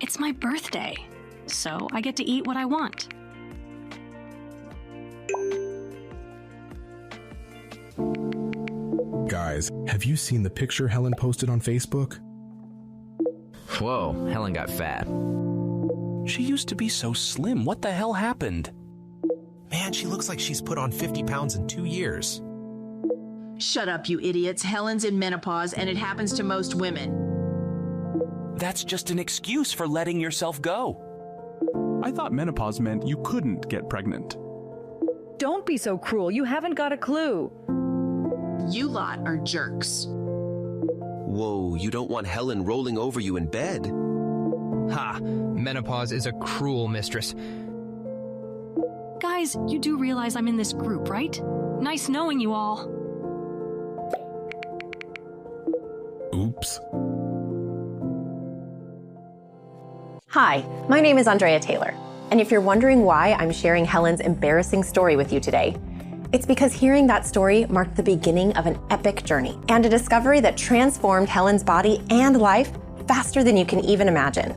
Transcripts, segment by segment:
It's my birthday, so I get to eat what I want. Guys, have you seen the picture Helen posted on Facebook? Whoa, Helen got fat. She used to be so slim. What the hell happened? Man, she looks like she's put on 50 pounds in 2 years. Shut up, you idiots. Helen's in menopause, and it happens to most women. That's just an excuse for letting yourself go. I thought menopause meant you couldn't get pregnant. Don't be so cruel. You haven't got a clue. You lot are jerks. Whoa, you don't want Helen rolling over you in bed. Ha! Menopause is a cruel mistress. Guys, you do realize I'm in this group, right? Nice knowing you all. Oops. Hi, my name is Andrea Taylor, and if you're wondering why I'm sharing Helen's embarrassing story with you today, it's because hearing that story marked the beginning of an epic journey and a discovery that transformed Helen's body and life faster than you can even imagine,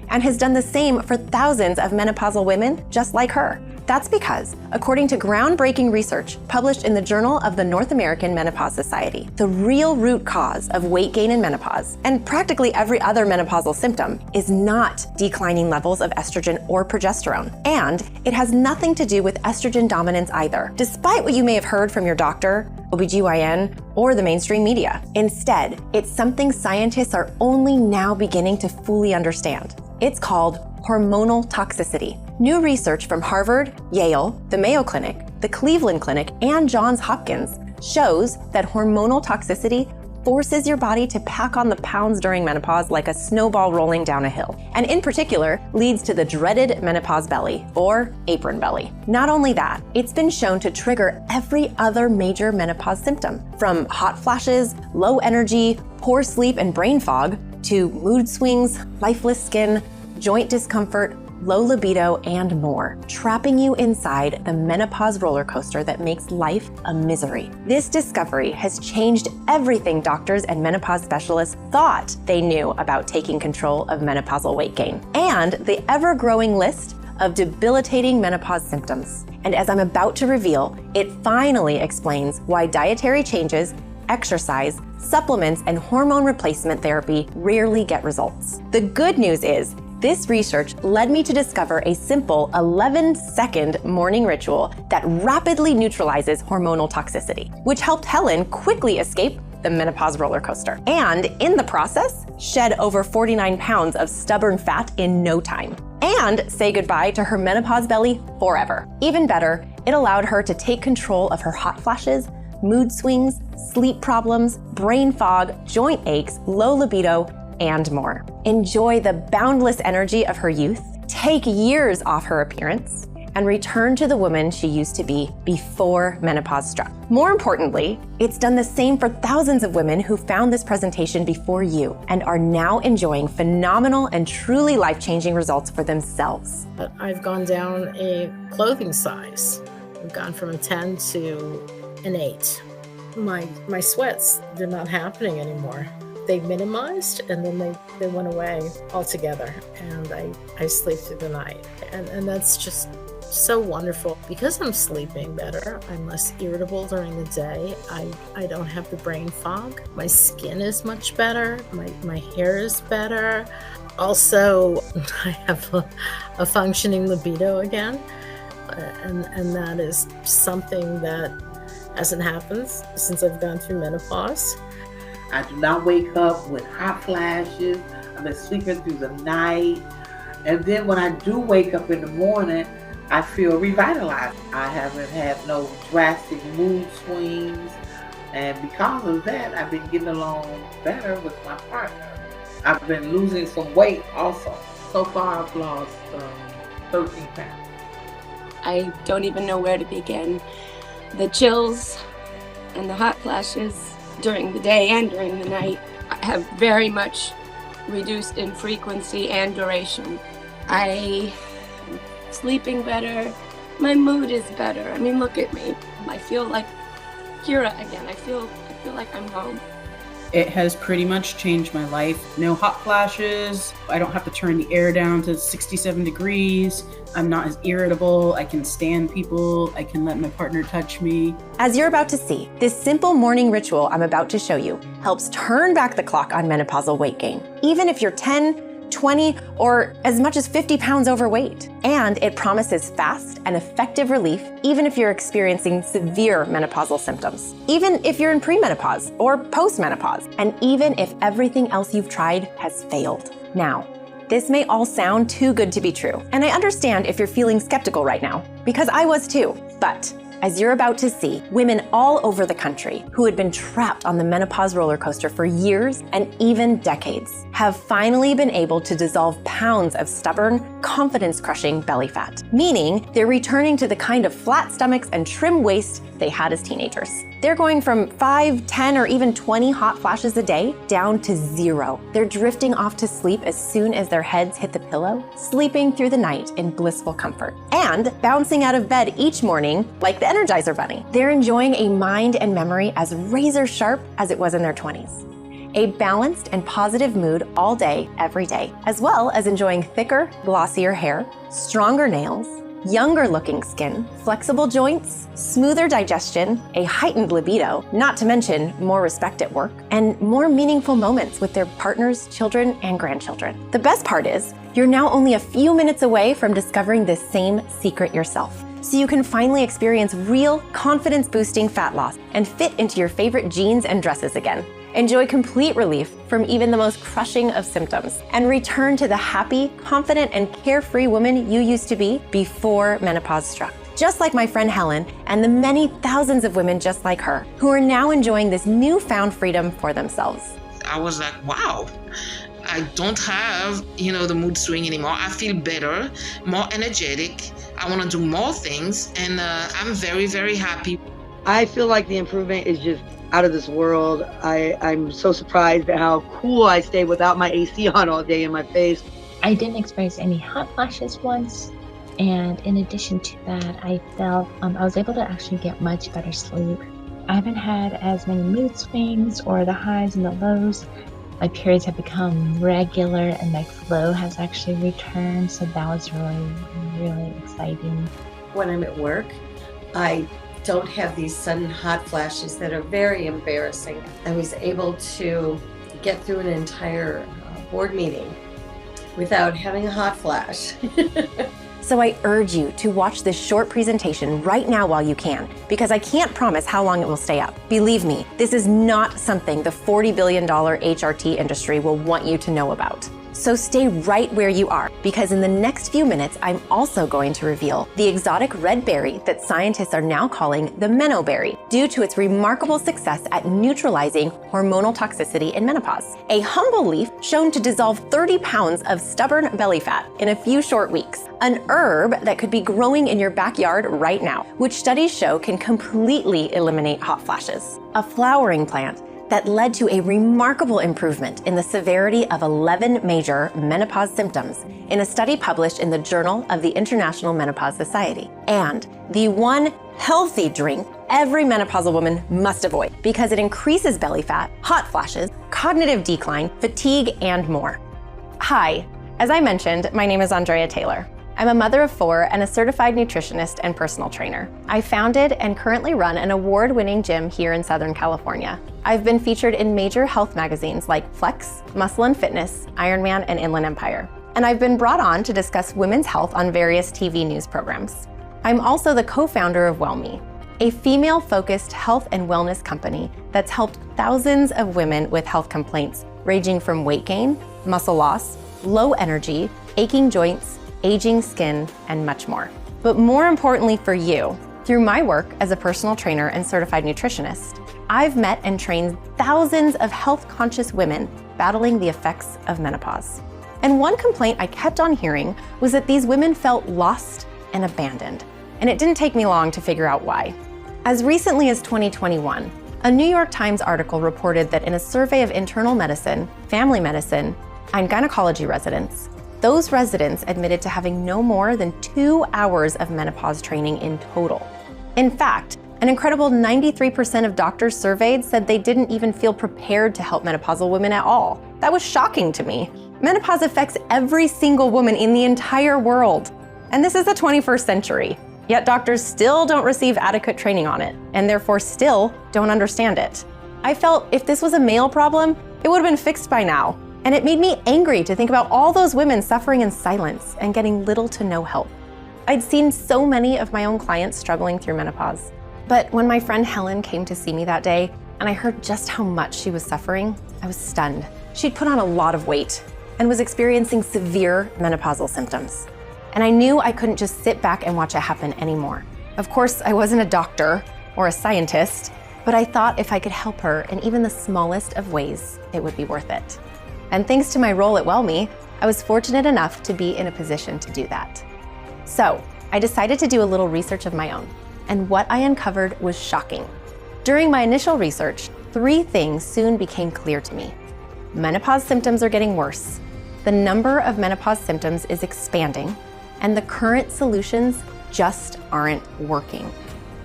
and has done the same for thousands of menopausal women just like her. That's because, according to groundbreaking research published in the Journal of the North American Menopause Society, the real root cause of weight gain in menopause, and practically every other menopausal symptom, is not declining levels of estrogen or progesterone. And it has nothing to do with estrogen dominance either, despite what you may have heard from your doctor, OBGYN, or the mainstream media. Instead, it's something scientists are only now beginning to fully understand. It's called hormonal toxicity. New research from Harvard, Yale, the Mayo Clinic, the Cleveland Clinic, and Johns Hopkins shows that hormonal toxicity forces your body to pack on the pounds during menopause like a snowball rolling down a hill, and in particular leads to the dreaded menopause belly, or apron belly. Not only that, it's been shown to trigger every other major menopause symptom, from hot flashes, low energy, poor sleep and brain fog, to mood swings, lifeless skin, joint discomfort, low libido, and more, trapping you inside the menopause roller coaster that makes life a misery. This discovery has changed everything doctors and menopause specialists thought they knew about taking control of menopausal weight gain, and the ever-growing list of debilitating menopause symptoms. And as I'm about to reveal, it finally explains why dietary changes, exercise, supplements, and hormone replacement therapy rarely get results. The good news is, this research led me to discover a simple 11-second morning ritual that rapidly neutralizes hormonal toxicity, which helped Helen quickly escape the menopause roller coaster, and in the process, shed over 49 pounds of stubborn fat in no time, and say goodbye to her menopause belly forever. Even better, it allowed her to take control of her hot flashes, mood swings, sleep problems, brain fog, joint aches, low libido, and more. Enjoy the boundless energy of her youth, take years off her appearance, and return to the woman she used to be before menopause struck. More importantly, it's done the same for thousands of women who found this presentation before you and are now enjoying phenomenal and truly life-changing results for themselves. I've gone down a clothing size. I've gone from a 10 to an 8. My sweats, they're not happening anymore. They minimized and then they went away altogether, and I sleep through the night. And that's just so wonderful. Because I'm sleeping better, I'm less irritable during the day. I don't have the brain fog. My skin is much better. My hair is better. Also, I have a functioning libido again. And that is something that hasn't happened since I've gone through menopause. I do not wake up with hot flashes. I've been sleeping through the night. And then when I do wake up in the morning, I feel revitalized. I haven't had no drastic mood swings. And because of that, I've been getting along better with my partner. I've been losing some weight also. So far, I've lost 13 pounds. I don't even know where to begin. The chills and the hot flashes during the day and during the night have very much reduced in frequency and duration. I am sleeping better. My mood is better. I mean, look at me. I feel like Kira again. I feel like I'm home. It has pretty much changed my life. No hot flashes. I don't have to turn the air down to 67 degrees. I'm not as irritable. I can stand people. I can let my partner touch me. As you're about to see, this simple morning ritual I'm about to show you helps turn back the clock on menopausal weight gain, even if you're 10, 20, or as much as 50 pounds overweight. And it promises fast and effective relief even if you're experiencing severe menopausal symptoms, even if you're in premenopause or postmenopause, and even if everything else you've tried has failed. Now, this may all sound too good to be true, and I understand if you're feeling skeptical right now, because I was too, but as you're about to see, women all over the country who had been trapped on the menopause roller coaster for years and even decades have finally been able to dissolve pounds of stubborn, confidence-crushing belly fat, meaning they're returning to the kind of flat stomachs and trim waist they had as teenagers. They're going from 5, 10, or even 20 hot flashes a day down to 0. They're drifting off to sleep as soon as their heads hit the pillow, sleeping through the night in blissful comfort, and bouncing out of bed each morning like the Energizer Bunny. They're enjoying a mind and memory as razor sharp as it was in their 20s. A balanced and positive mood all day, every day, as well as enjoying thicker, glossier hair, stronger nails, younger looking skin, flexible joints, smoother digestion, a heightened libido, not to mention more respect at work, and more meaningful moments with their partners, children, and grandchildren. The best part is, you're now only a few minutes away from discovering this same secret yourself, so you can finally experience real, confidence-boosting fat loss and fit into your favorite jeans and dresses again. Enjoy complete relief from even the most crushing of symptoms, and return to the happy, confident, and carefree woman you used to be before menopause struck. Just like my friend Helen and the many thousands of women just like her, who are now enjoying this newfound freedom for themselves. I was like, wow, I don't have, the mood swing anymore. I feel better, more energetic. I want to do more things, and I'm very, very happy. I feel like the improvement is just out of this world. I'm so surprised at how cool I stay without my AC on all day in my face. I didn't experience any hot flashes once, and in addition to that, I felt I was able to actually get much better sleep. I haven't had as many mood swings or the highs and the lows. My periods have become regular and my flow has actually returned, so that was really, really exciting. When I'm at work, I don't have these sudden hot flashes that are very embarrassing. I was able to get through an entire board meeting without having a hot flash. So I urge you to watch this short presentation right now while you can, because I can't promise how long it will stay up. Believe me, this is not something the $40 billion HRT industry will want you to know about. So stay right where you are, because in the next few minutes, I'm also going to reveal the exotic red berry that scientists are now calling the menoberry, due to its remarkable success at neutralizing hormonal toxicity in menopause. A humble leaf shown to dissolve 30 pounds of stubborn belly fat in a few short weeks. An herb that could be growing in your backyard right now, which studies show can completely eliminate hot flashes. A flowering plant that led to a remarkable improvement in the severity of 11 major menopause symptoms in a study published in the Journal of the International Menopause Society. And the one healthy drink every menopausal woman must avoid, because it increases belly fat, hot flashes, cognitive decline, fatigue, and more. Hi, as I mentioned, my name is Andrea Taylor. I'm a mother of 4 and a certified nutritionist and personal trainer. I founded and currently run an award-winning gym here in Southern California. I've been featured in major health magazines like Flex, Muscle and Fitness, Ironman, and Inland Empire. And I've been brought on to discuss women's health on various TV news programs. I'm also the co-founder of WellMe, a female-focused health and wellness company that's helped thousands of women with health complaints ranging from weight gain, muscle loss, low energy, aching joints, aging skin, and much more. But more importantly for you, through my work as a personal trainer and certified nutritionist, I've met and trained thousands of health-conscious women battling the effects of menopause. And one complaint I kept on hearing was that these women felt lost and abandoned. And it didn't take me long to figure out why. As recently as 2021, a New York Times article reported that in a survey of internal medicine, family medicine, and gynecology residents, those residents admitted to having no more than 2 hours of menopause training in total. In fact, An incredible 93% of doctors surveyed said they didn't even feel prepared to help menopausal women at all. That was shocking to me. Menopause affects every single woman in the entire world. And this is the 21st century. Yet doctors still don't receive adequate training on it, and therefore still don't understand it. I felt if this was a male problem, it would have been fixed by now. And it made me angry to think about all those women suffering in silence and getting little to no help. I'd seen so many of my own clients struggling through menopause. But when my friend Helen came to see me that day, and I heard just how much she was suffering, I was stunned. She'd put on a lot of weight and was experiencing severe menopausal symptoms. And I knew I couldn't just sit back and watch it happen anymore. Of course, I wasn't a doctor or a scientist, but I thought if I could help her in even the smallest of ways, it would be worth it. And thanks to my role at WellMe, I was fortunate enough to be in a position to do that. So I decided to do a little research of my own, and what I uncovered was shocking. During my initial research, 3 things soon became clear to me. Menopause symptoms are getting worse, the number of menopause symptoms is expanding, and the current solutions just aren't working.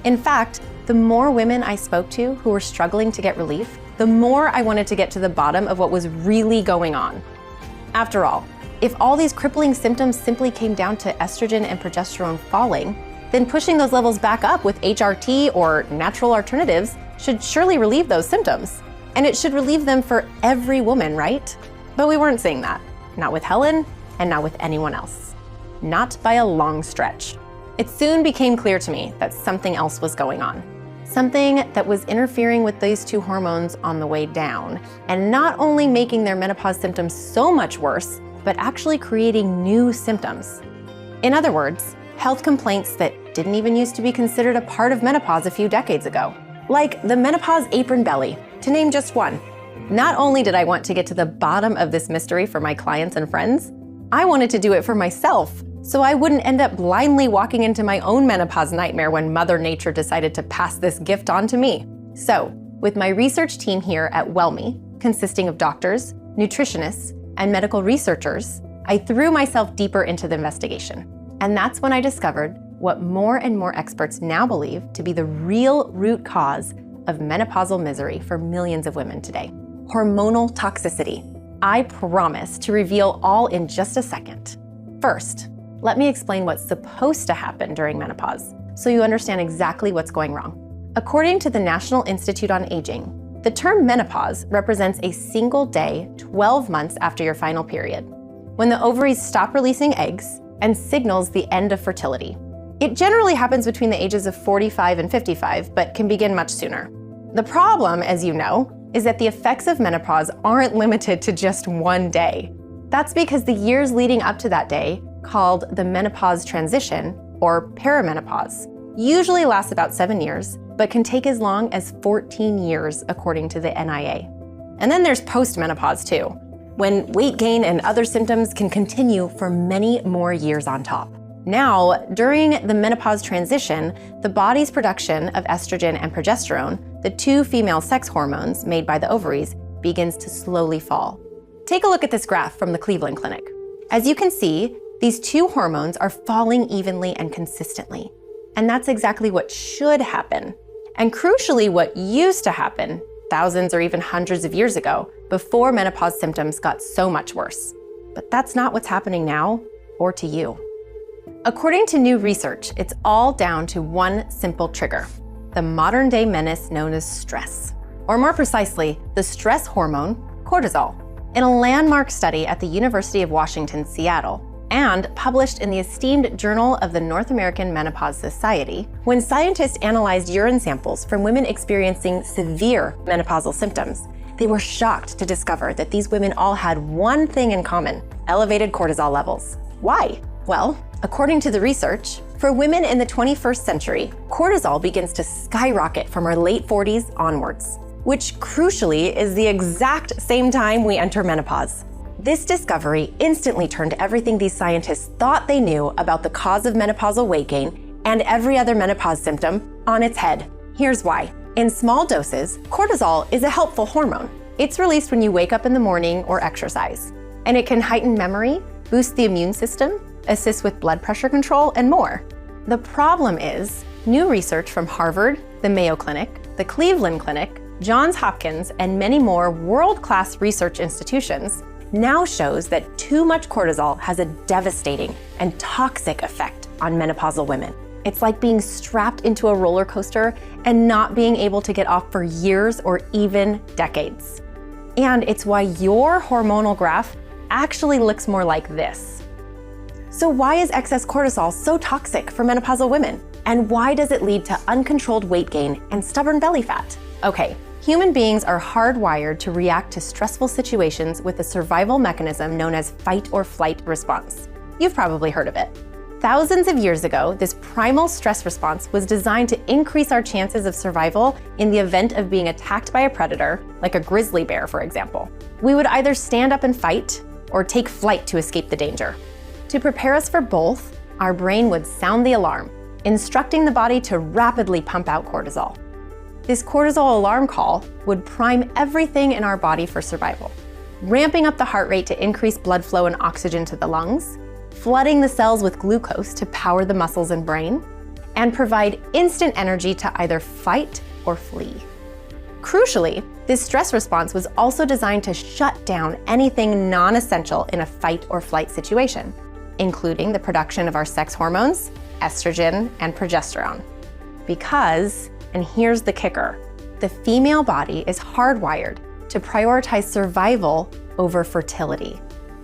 In fact, the more women I spoke to who were struggling to get relief, the more I wanted to get to the bottom of what was really going on. After all, if all these crippling symptoms simply came down to estrogen and progesterone falling, then pushing those levels back up with HRT or natural alternatives should surely relieve those symptoms. And it should relieve them for every woman, right? But we weren't seeing that. Not with Helen, and not with anyone else. Not by a long stretch. It soon became clear to me that something else was going on. Something that was interfering with these 2 hormones on the way down, and not only making their menopause symptoms so much worse, but actually creating new symptoms. In other words, health complaints that didn't even used to be considered a part of menopause a few decades ago. Like the menopause apron belly, to name just one. Not only did I want to get to the bottom of this mystery for my clients and friends, I wanted to do it for myself, so I wouldn't end up blindly walking into my own menopause nightmare when Mother Nature decided to pass this gift on to me. So, with my research team here at WellMe, consisting of doctors, nutritionists, and medical researchers, I threw myself deeper into the investigation. And that's when I discovered what more and more experts now believe to be the real root cause of menopausal misery for millions of women today: hormonal toxicity. I promise to reveal all in just a second. First, let me explain what's supposed to happen during menopause so you understand exactly what's going wrong. According to the National Institute on Aging, the term menopause represents a single day 12 months after your final period, when the ovaries stop releasing eggs and signals the end of fertility. It generally happens between the ages of 45 and 55, but can begin much sooner. The problem, as you know, is that the effects of menopause aren't limited to just one day. That's because the years leading up to that day, called the menopause transition, or perimenopause, usually lasts about 7 years, but can take as long as 14 years according to the NIA. And then there's postmenopause too, when weight gain and other symptoms can continue for many more years on top. Now, during the menopause transition, the body's production of estrogen and progesterone, the 2 female sex hormones made by the ovaries, begins to slowly fall. Take a look at this graph from the Cleveland Clinic. As you can see, these 2 hormones are falling evenly and consistently. And that's exactly what should happen. And crucially, what used to happen thousands or even hundreds of years ago, before menopause symptoms got so much worse. But that's not what's happening now, or to you. According to new research, it's all down to one simple trigger: the modern day menace known as stress. Or more precisely, the stress hormone, cortisol. In a landmark study at the University of Washington, Seattle, and published in the esteemed Journal of the North American Menopause Society, when scientists analyzed urine samples from women experiencing severe menopausal symptoms, they were shocked to discover that these women all had one thing in common: elevated cortisol levels. Why? Well, according to the research, for women in the 21st century, cortisol begins to skyrocket from our late 40s onwards, which crucially is the exact same time we enter menopause. This discovery instantly turned everything these scientists thought they knew about the cause of menopausal weight gain and every other menopause symptom on its head. Here's why. In small doses, cortisol is a helpful hormone. It's released when you wake up in the morning or exercise, and it can heighten memory, boost the immune system, assist with blood pressure control, and more. The problem is, new research from Harvard, the Mayo Clinic, the Cleveland Clinic, Johns Hopkins, and many more world-class research institutions now shows that too much cortisol has a devastating and toxic effect on menopausal women. It's like being strapped into a roller coaster and not being able to get off for years or even decades. And it's why your hormonal graph actually looks more like this. So why is excess cortisol so toxic for menopausal women? And why does it lead to uncontrolled weight gain and stubborn belly fat? Okay, human beings are hardwired to react to stressful situations with a survival mechanism known as fight or flight response. You've probably heard of it. Thousands of years ago, this primal stress response was designed to increase our chances of survival in the event of being attacked by a predator, like a grizzly bear, for example. We would either stand up and fight or take flight to escape the danger. To prepare us for both, our brain would sound the alarm, instructing the body to rapidly pump out cortisol. This cortisol alarm call would prime everything in our body for survival, ramping up the heart rate to increase blood flow and oxygen to the lungs, flooding the cells with glucose to power the muscles and brain, and provide instant energy to either fight or flee. Crucially, this stress response was also designed to shut down anything non-essential in a fight or flight situation, including the production of our sex hormones, estrogen, and progesterone. Because, and here's the kicker, the female body is hardwired to prioritize survival over fertility.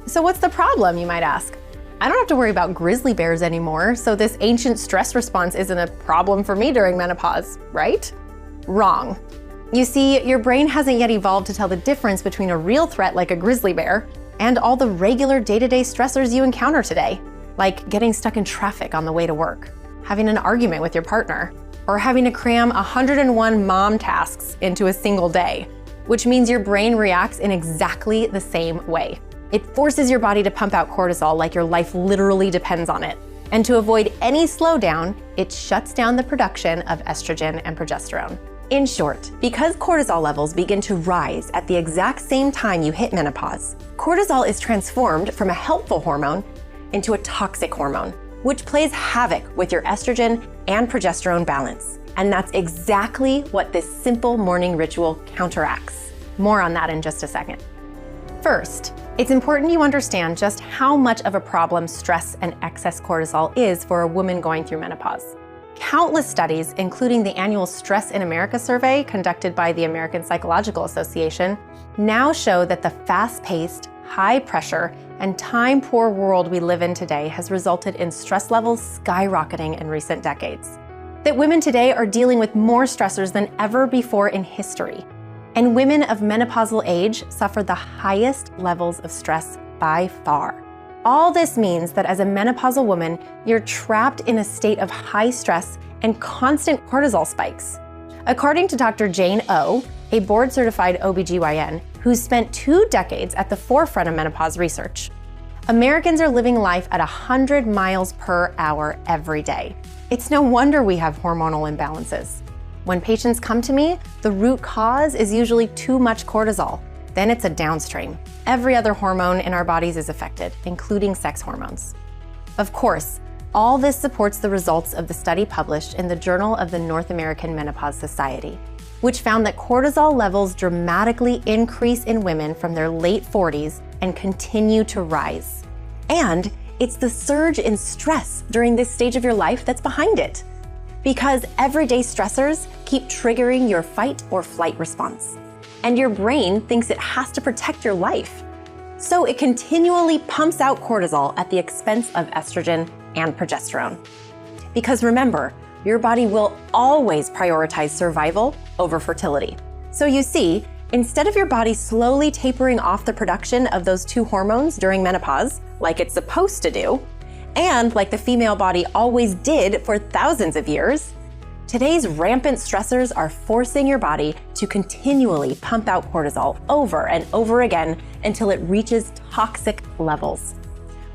So what's the problem, you might ask? I don't have to worry about grizzly bears anymore, so this ancient stress response isn't a problem for me during menopause, right? Wrong. You see, your brain hasn't yet evolved to tell the difference between a real threat like a grizzly bear and all the regular day-to-day stressors you encounter today, like getting stuck in traffic on the way to work, having an argument with your partner, or having to cram 101 mom tasks into a single day, which means your brain reacts in exactly the same way. It forces your body to pump out cortisol like your life literally depends on it. And to avoid any slowdown, it shuts down the production of estrogen and progesterone. In short, because cortisol levels begin to rise at the exact same time you hit menopause, cortisol is transformed from a helpful hormone into a toxic hormone, which plays havoc with your estrogen and progesterone balance. And that's exactly what this simple morning ritual counteracts. More on that in just a second. First, it's important you understand just how much of a problem stress and excess cortisol is for a woman going through menopause. Countless studies, including the annual Stress in America survey conducted by the American Psychological Association, now show that the fast-paced, high-pressure, and time-poor world we live in today has resulted in stress levels skyrocketing in recent decades. That women today are dealing with more stressors than ever before in history. And women of menopausal age suffer the highest levels of stress by far. All this means that as a menopausal woman, you're trapped in a state of high stress and constant cortisol spikes. According to Dr. Jane O, a board-certified OBGYN who's spent 2 decades at the forefront of menopause research, Americans are living life at 100 miles per hour every day. It's no wonder we have hormonal imbalances. When patients come to me, the root cause is usually too much cortisol. Then it's a downstream. Every other hormone in our bodies is affected, including sex hormones. Of course, all this supports the results of the study published in the Journal of the North American Menopause Society, which found that cortisol levels dramatically increase in women from their late 40s and continue to rise. And it's the surge in stress during this stage of your life that's behind it. Because everyday stressors keep triggering your fight or flight response. And your brain thinks it has to protect your life. So it continually pumps out cortisol at the expense of estrogen and progesterone. Because remember, your body will always prioritize survival over fertility. So you see, instead of your body slowly tapering off the production of those 2 hormones during menopause, like it's supposed to do, and like the female body always did for thousands of years, today's rampant stressors are forcing your body to continually pump out cortisol over and over again until it reaches toxic levels,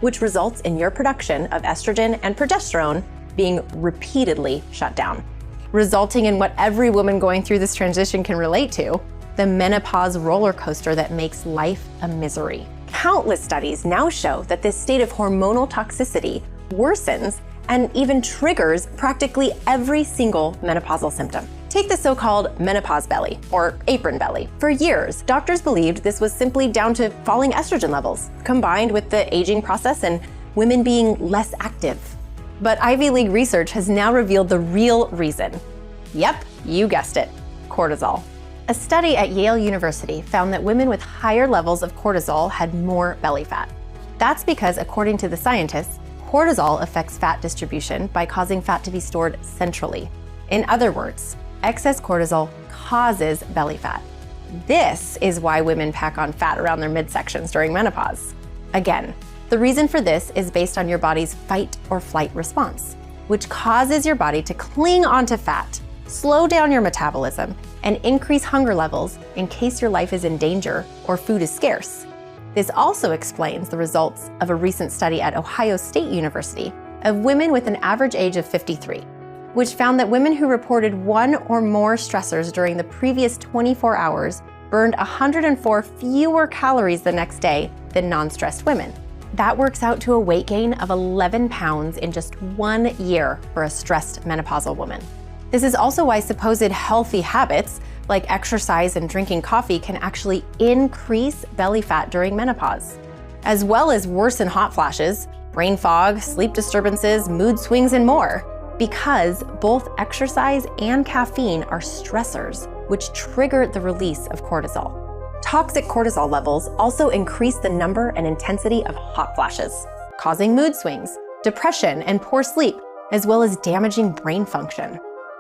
which results in your production of estrogen and progesterone being repeatedly shut down, resulting in what every woman going through this transition can relate to, the menopause roller coaster that makes life a misery. Countless studies now show that this state of hormonal toxicity worsens and even triggers practically every single menopausal symptom. Take the so-called menopause belly, or apron belly. For years, doctors believed this was simply down to falling estrogen levels, combined with the aging process and women being less active. But Ivy League research has now revealed the real reason. Yep, you guessed it, cortisol. A study at Yale University found that women with higher levels of cortisol had more belly fat. That's because, according to the scientists, cortisol affects fat distribution by causing fat to be stored centrally. In other words, excess cortisol causes belly fat. This is why women pack on fat around their midsections during menopause. Again, the reason for this is based on your body's fight or flight response, which causes your body to cling onto fat, slow down your metabolism, and increase hunger levels in case your life is in danger or food is scarce. This also explains the results of a recent study at Ohio State University of women with an average age of 53, which found that women who reported one or more stressors during the previous 24 hours burned 104 fewer calories the next day than non-stressed women. That works out to a weight gain of 11 pounds in just 1 year for a stressed menopausal woman. This is also why supposed healthy habits like exercise and drinking coffee can actually increase belly fat during menopause, as well as worsen hot flashes, brain fog, sleep disturbances, mood swings, and more, because both exercise and caffeine are stressors which trigger the release of cortisol. Toxic cortisol levels also increase the number and intensity of hot flashes, causing mood swings, depression, and poor sleep, as well as damaging brain function.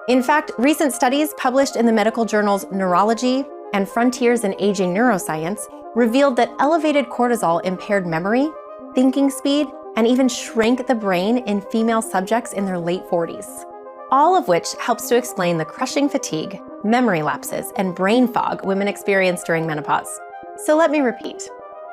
In fact, recent studies published in the medical journals Neurology and Frontiers in Aging Neuroscience revealed that elevated cortisol impaired memory, thinking speed, and even shrank the brain in female subjects in their late 40s. All of which helps to explain the crushing fatigue, memory lapses, and brain fog women experience during menopause. So let me repeat.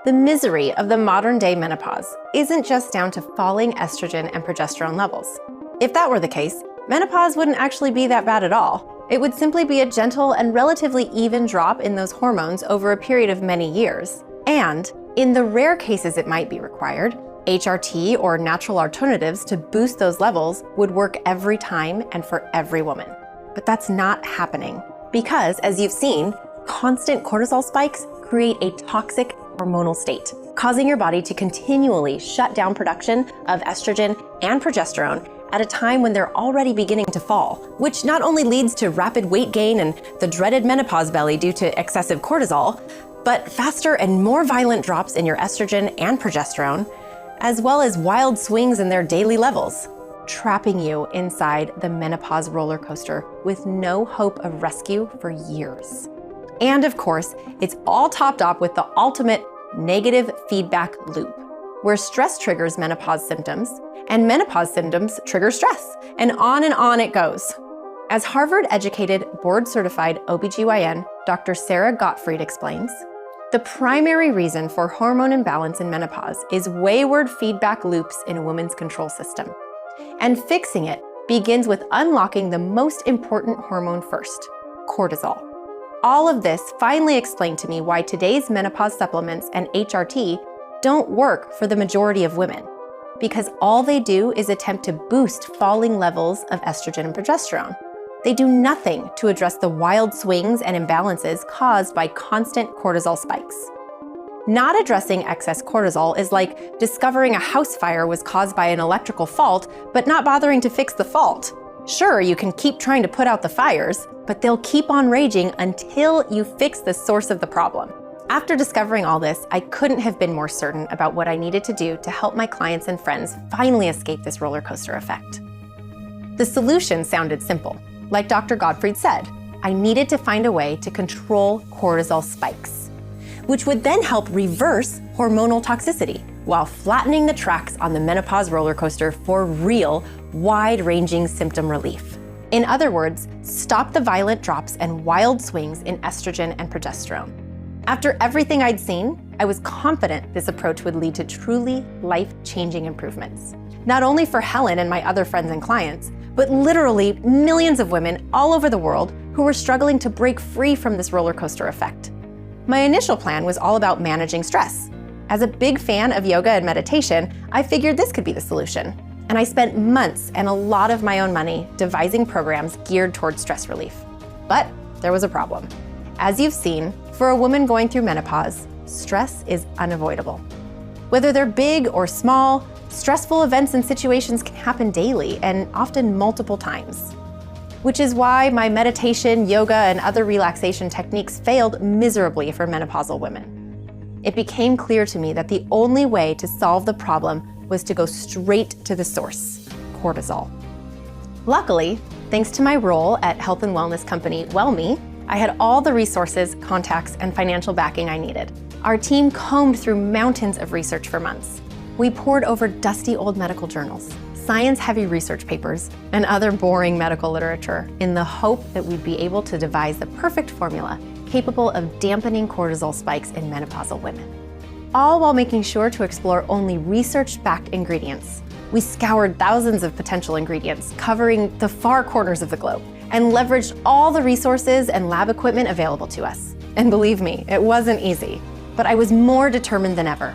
The misery of the modern-day menopause isn't just down to falling estrogen and progesterone levels. If that were the case, menopause wouldn't actually be that bad at all. It would simply be a gentle and relatively even drop in those hormones over a period of many years. And, in the rare cases it might be required, HRT or natural alternatives to boost those levels would work every time and for every woman. But that's not happening because, as you've seen, constant cortisol spikes create a toxic hormonal state, causing your body to continually shut down production of estrogen and progesterone at a time when they're already beginning to fall, which not only leads to rapid weight gain and the dreaded menopause belly due to excessive cortisol, but faster and more violent drops in your estrogen and progesterone, as well as wild swings in their daily levels, trapping you inside the menopause roller coaster with no hope of rescue for years. And of course, it's all topped off with the ultimate negative feedback loop, where stress triggers menopause symptoms, and menopause symptoms trigger stress, and on it goes. As Harvard-educated, board-certified OBGYN Dr. Sarah Gottfried explains, the primary reason for hormone imbalance in menopause is wayward feedback loops in a woman's control system. And fixing it begins with unlocking the most important hormone first, cortisol. All of this finally explained to me why today's menopause supplements and HRT don't work for the majority of women, because all they do is attempt to boost falling levels of estrogen and progesterone. They do nothing to address the wild swings and imbalances caused by constant cortisol spikes. Not addressing excess cortisol is like discovering a house fire was caused by an electrical fault, but not bothering to fix the fault. Sure, you can keep trying to put out the fires, but they'll keep on raging until you fix the source of the problem. After discovering all this, I couldn't have been more certain about what I needed to do to help my clients and friends finally escape this roller coaster effect. The solution sounded simple. Like Dr. Gottfried said, I needed to find a way to control cortisol spikes, which would then help reverse hormonal toxicity while flattening the tracks on the menopause roller coaster for real, wide-ranging symptom relief. In other words, stop the violent drops and wild swings in estrogen and progesterone. After everything I'd seen, I was confident this approach would lead to truly life-changing improvements. Not only for Helen and my other friends and clients, but literally millions of women all over the world who were struggling to break free from this roller coaster effect. My initial plan was all about managing stress. As a big fan of yoga and meditation, I figured this could be the solution. And I spent months and a lot of my own money devising programs geared towards stress relief. But there was a problem. As you've seen, for a woman going through menopause, stress is unavoidable. Whether they're big or small, stressful events and situations can happen daily and often multiple times. Which is why my meditation, yoga, and other relaxation techniques failed miserably for menopausal women. It became clear to me that the only way to solve the problem was to go straight to the source, cortisol. Luckily, thanks to my role at health and wellness company WellMe, I had all the resources, contacts, and financial backing I needed. Our team combed through mountains of research for months. We pored over dusty old medical journals, science-heavy research papers, and other boring medical literature in the hope that we'd be able to devise the perfect formula capable of dampening cortisol spikes in menopausal women. All while making sure to explore only research-backed ingredients. We scoured thousands of potential ingredients covering the far corners of the globe and leveraged all the resources and lab equipment available to us. And believe me, it wasn't easy, but I was more determined than ever.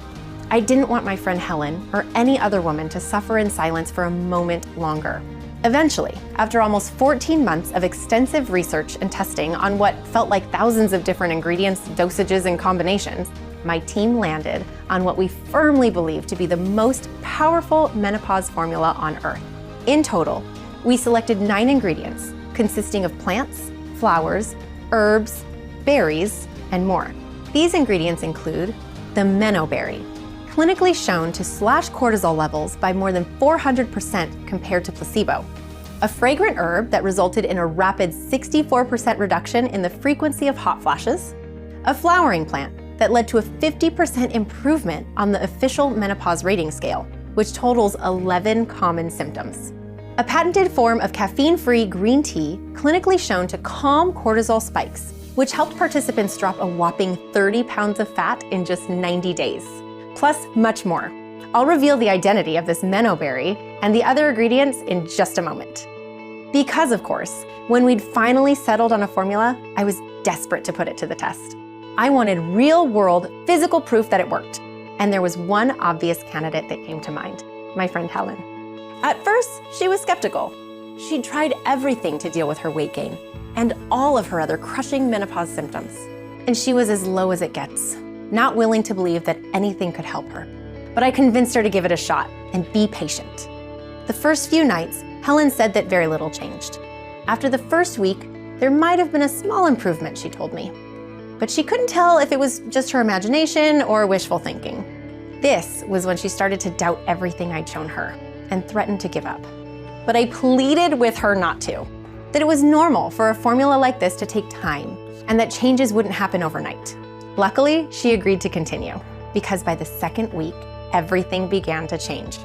I didn't want my friend Helen or any other woman to suffer in silence for a moment longer. Eventually, after almost 14 months of extensive research and testing on what felt like thousands of different ingredients, dosages, and combinations, my team landed on what we firmly believe to be the most powerful menopause formula on Earth. In total, we selected 9 ingredients consisting of plants, flowers, herbs, berries, and more. These ingredients include the menoberry, clinically shown to slash cortisol levels by more than 400% compared to placebo. A fragrant herb that resulted in a rapid 64% reduction in the frequency of hot flashes. A flowering plant that led to a 50% improvement on the official menopause rating scale, which totals 11 common symptoms. A patented form of caffeine-free green tea clinically shown to calm cortisol spikes, which helped participants drop a whopping 30 pounds of fat in just 90 days. Plus much more. I'll reveal the identity of this menoberry and the other ingredients in just a moment. Because of course, when we'd finally settled on a formula, I was desperate to put it to the test. I wanted real-world physical proof that it worked. And there was one obvious candidate that came to mind, my friend Helen. At first, she was skeptical. She'd tried everything to deal with her weight gain and all of her other crushing menopause symptoms. And she was as low as it gets, not willing to believe that anything could help her. But I convinced her to give it a shot and be patient. The first few nights, Helen said that very little changed. After the first week, there might have been a small improvement, she told me. But she couldn't tell if it was just her imagination or wishful thinking. This was when she started to doubt everything I'd shown her and threatened to give up. But I pleaded with her not to, that it was normal for a formula like this to take time and that changes wouldn't happen overnight. Luckily, she agreed to continue because by the second week, everything began to change.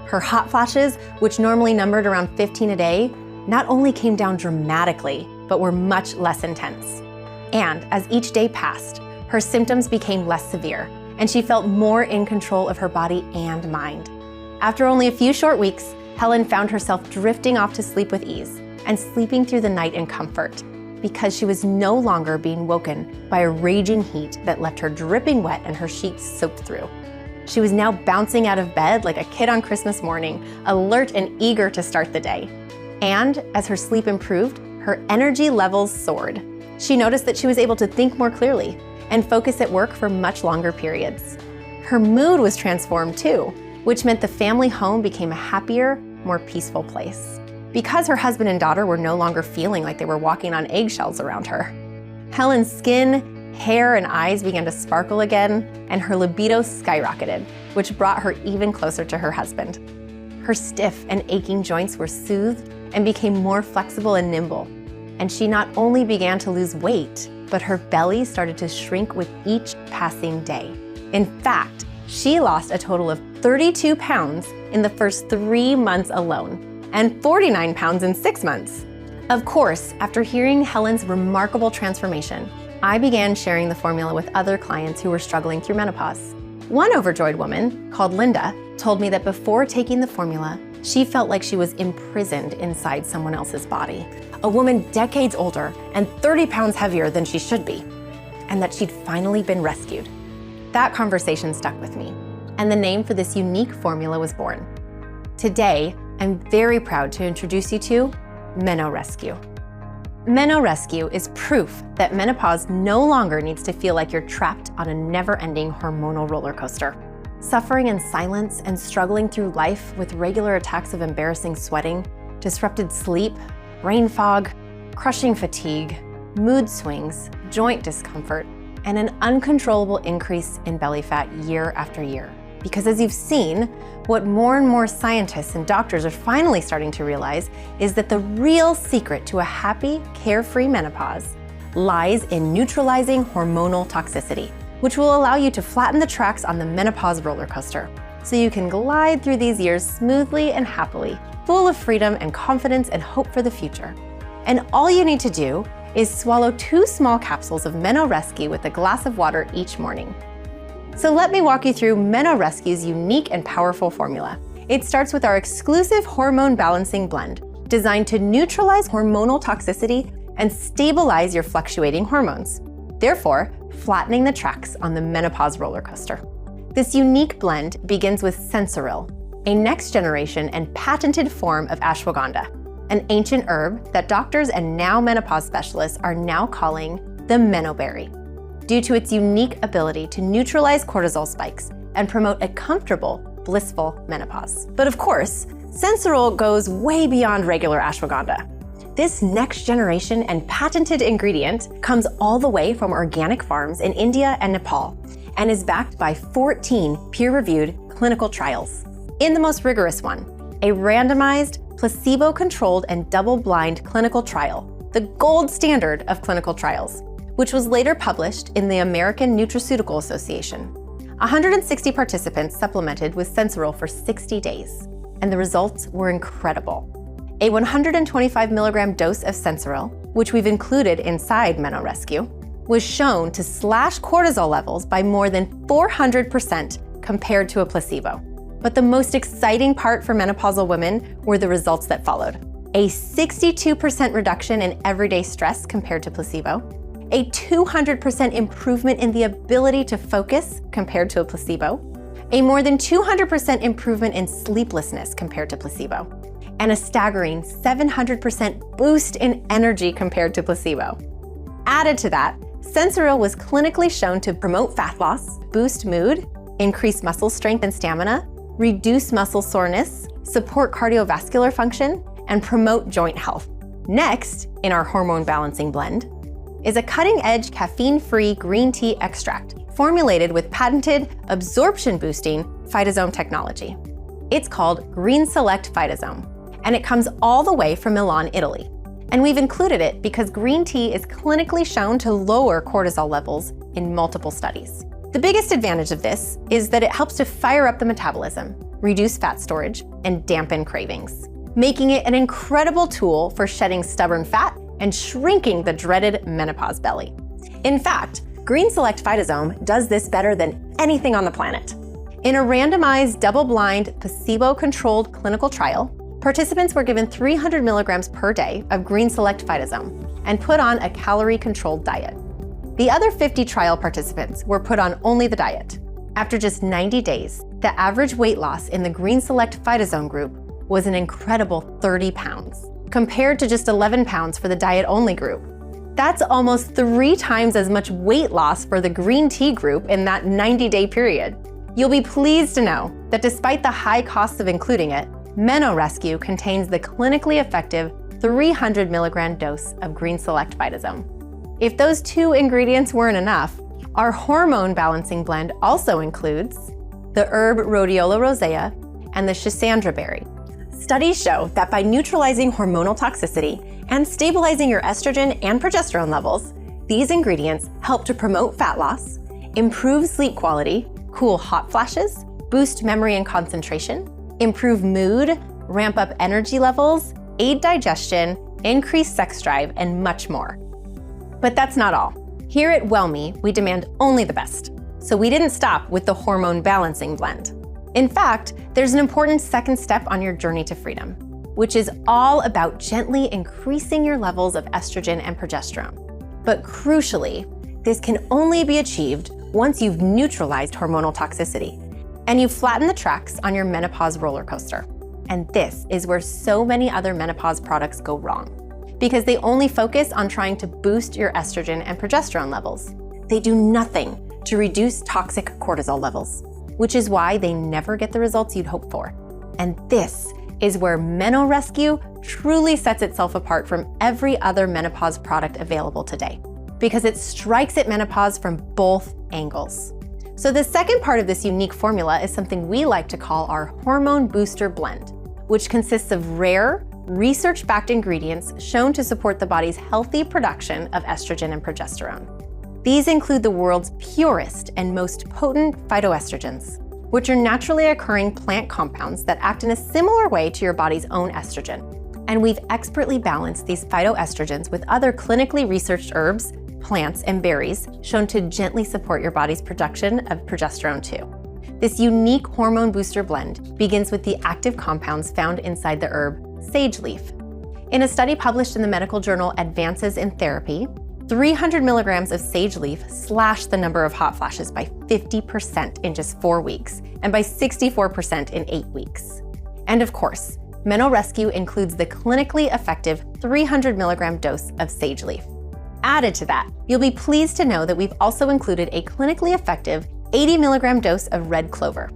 Her hot flashes, which normally numbered around 15 a day, not only came down dramatically, but were much less intense. And as each day passed, her symptoms became less severe, and she felt more in control of her body and mind. After only a few short weeks, Helen found herself drifting off to sleep with ease and sleeping through the night in comfort because she was no longer being woken by a raging heat that left her dripping wet and her sheets soaked through. She was now bouncing out of bed like a kid on Christmas morning, alert and eager to start the day. And as her sleep improved, her energy levels soared. She noticed that she was able to think more clearly and focus at work for much longer periods. Her mood was transformed too, which meant the family home became a happier, more peaceful place. Because her husband and daughter were no longer feeling like they were walking on eggshells around her. Helen's skin, hair, and eyes began to sparkle again, and her libido skyrocketed, which brought her even closer to her husband. Her stiff and aching joints were soothed and became more flexible and nimble. And she not only began to lose weight, but her belly started to shrink with each passing day. In fact, she lost a total of 32 pounds in the first 3 months alone, and 49 pounds in 6 months. Of course, after hearing Helen's remarkable transformation, I began sharing the formula with other clients who were struggling through menopause. One overjoyed woman, called Linda, told me that before taking the formula, she felt like she was imprisoned inside someone else's body. A woman decades older and 30 pounds heavier than she should be, and that she'd finally been rescued. That conversation stuck with me, and the name for this unique formula was born. Today, I'm very proud to introduce you to MenoRescue. MenoRescue is proof that menopause no longer needs to feel like you're trapped on a never-ending hormonal roller coaster. Suffering in silence and struggling through life with regular attacks of embarrassing sweating, disrupted sleep, brain fog, crushing fatigue, mood swings, joint discomfort, and an uncontrollable increase in belly fat year after year. Because as you've seen, what more and more scientists and doctors are finally starting to realize is that the real secret to a happy, carefree menopause lies in neutralizing hormonal toxicity, which will allow you to flatten the tracks on the menopause roller coaster, so you can glide through these years smoothly and happily, full of freedom and confidence and hope for the future. And all you need to do is swallow 2 small capsules of MenoRescue with a glass of water each morning. So let me walk you through MenoRescue's unique and powerful formula. It starts with our exclusive Hormone Balancing Blend, designed to neutralize hormonal toxicity and stabilize your fluctuating hormones, therefore flattening the tracks on the menopause roller coaster. This unique blend begins with sensoril, a next-generation and patented form of ashwagandha, an ancient herb that doctors and now menopause specialists are now calling the menoberry, due to its unique ability to neutralize cortisol spikes and promote a comfortable, blissful menopause. But of course, sensoril goes way beyond regular ashwagandha. This next generation and patented ingredient comes all the way from organic farms in India and Nepal and is backed by 14 peer-reviewed clinical trials. In the most rigorous one, a randomized, placebo-controlled and double-blind clinical trial, the gold standard of clinical trials, which was later published in the American Nutraceutical Association. 160 participants supplemented with sensoril for 60 days, and the results were incredible. A 125 milligram dose of sensoril, which we've included inside MenoRescue, was shown to slash cortisol levels by more than 400% compared to a placebo. But the most exciting part for menopausal women were the results that followed. A 62% reduction in everyday stress compared to placebo, a 200% improvement in the ability to focus compared to a placebo, a more than 200% improvement in sleeplessness compared to placebo, and a staggering 700% boost in energy compared to placebo. Added to that, sensoril was clinically shown to promote fat loss, boost mood, increase muscle strength and stamina, reduce muscle soreness, support cardiovascular function, and promote joint health. Next, in our Hormone Balancing Blend, is a cutting-edge caffeine-free green tea extract formulated with patented absorption-boosting phytosome technology. It's called Green Select Phytosome, and it comes all the way from Milan, Italy. And we've included it because green tea is clinically shown to lower cortisol levels in multiple studies. The biggest advantage of this is that it helps to fire up the metabolism, reduce fat storage, and dampen cravings, making it an incredible tool for shedding stubborn fat and shrinking the dreaded menopause belly. In fact, Green Select Phytosome does this better than anything on the planet. In a randomized, double-blind, placebo-controlled clinical trial, participants were given 300 milligrams per day of Green Select Phytosome and put on a calorie-controlled diet. The other 50 trial participants were put on only the diet. After just 90 days, the average weight loss in the Green Select Phytosome group was an incredible 30 pounds, compared to just 11 pounds for the diet-only group. That's almost 3 times as much weight loss for the green tea group in that 90-day period. You'll be pleased to know that despite the high costs of including it, MenoRescue contains the clinically effective 300 milligram dose of Green Select Phytosome. If those 2 ingredients weren't enough, our Hormone Balancing Blend also includes the herb Rhodiola rosea and the schisandra berry. Studies show that by neutralizing hormonal toxicity and stabilizing your estrogen and progesterone levels, these ingredients help to promote fat loss, improve sleep quality, cool hot flashes, boost memory and concentration, improve mood, ramp up energy levels, aid digestion, increase sex drive, and much more. But that's not all. Here at WellMe, we demand only the best. So we didn't stop with the Hormone Balancing Blend. In fact, there's an important second step on your journey to freedom, which is all about gently increasing your levels of estrogen and progesterone. But crucially, this can only be achieved once you've neutralized hormonal toxicity and you've flattened the tracks on your menopause roller coaster. And this is where so many other menopause products go wrong. because they only focus on trying to boost your estrogen and progesterone levels. They do nothing to reduce toxic cortisol levels, which is why they never get the results you'd hope for. And this is where MenoRescue truly sets itself apart from every other menopause product available today, because it strikes at menopause from both angles. So the second part of this unique formula is something we like to call our Hormone Booster Blend, which consists of rare, research-backed ingredients shown to support the body's healthy production of estrogen and progesterone. These include the world's purest and most potent phytoestrogens, which are naturally occurring plant compounds that act in a similar way to your body's own estrogen. And we've expertly balanced these phytoestrogens with other clinically researched herbs, plants, and berries shown to gently support your body's production of progesterone too. This unique hormone booster blend begins with the active compounds found inside the herb sage leaf. In a study published in the medical journal Advances in Therapy, 300 milligrams of sage leaf slashed the number of hot flashes by 50% in just 4 weeks and by 64% in 8 weeks. And of course, MenoRescue includes the clinically effective 300 milligram dose of sage leaf. Added to that, you'll be pleased to know that we've also included a clinically effective 80 milligram dose of red clover.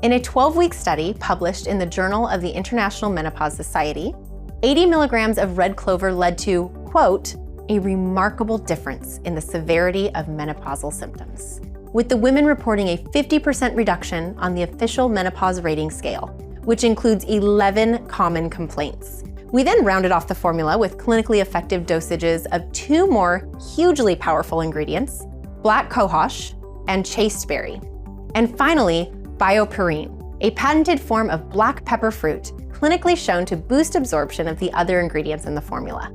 In a 12-week study published in the Journal of the International Menopause Society, 80 milligrams of red clover led to, quote, a remarkable difference in the severity of menopausal symptoms, with the women reporting a 50% reduction on the official menopause rating scale, which includes 11 common complaints. We then rounded off the formula with clinically effective dosages of 2 more hugely powerful ingredients, black cohosh and chasteberry. And finally, bioperine, a patented form of black pepper fruit, clinically shown to boost absorption of the other ingredients in the formula.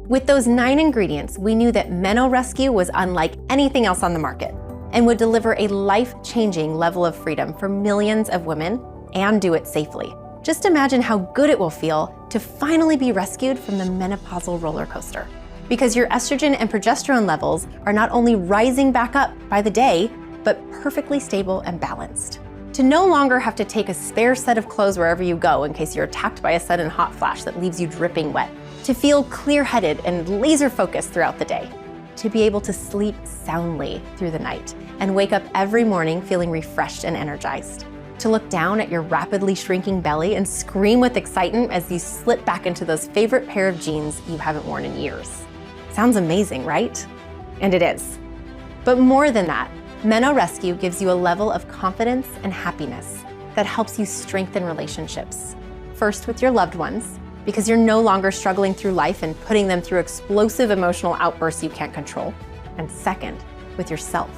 With those 9 ingredients, we knew that MenoRescue was unlike anything else on the market and would deliver a life-changing level of freedom for millions of women and do it safely. Just imagine how good it will feel to finally be rescued from the menopausal roller coaster, because your estrogen and progesterone levels are not only rising back up by the day, but perfectly stable and balanced. To no longer have to take a spare set of clothes wherever you go in case you're attacked by a sudden hot flash that leaves you dripping wet. To feel clear-headed and laser-focused throughout the day. To be able to sleep soundly through the night and wake up every morning feeling refreshed and energized. To look down at your rapidly shrinking belly and scream with excitement as you slip back into those favorite pair of jeans you haven't worn in years. Sounds amazing, right? And it is. But more than that, MenoRescue gives you a level of confidence and happiness that helps you strengthen relationships. First with your loved ones, because you're no longer struggling through life and putting them through explosive emotional outbursts you can't control. And second, with yourself,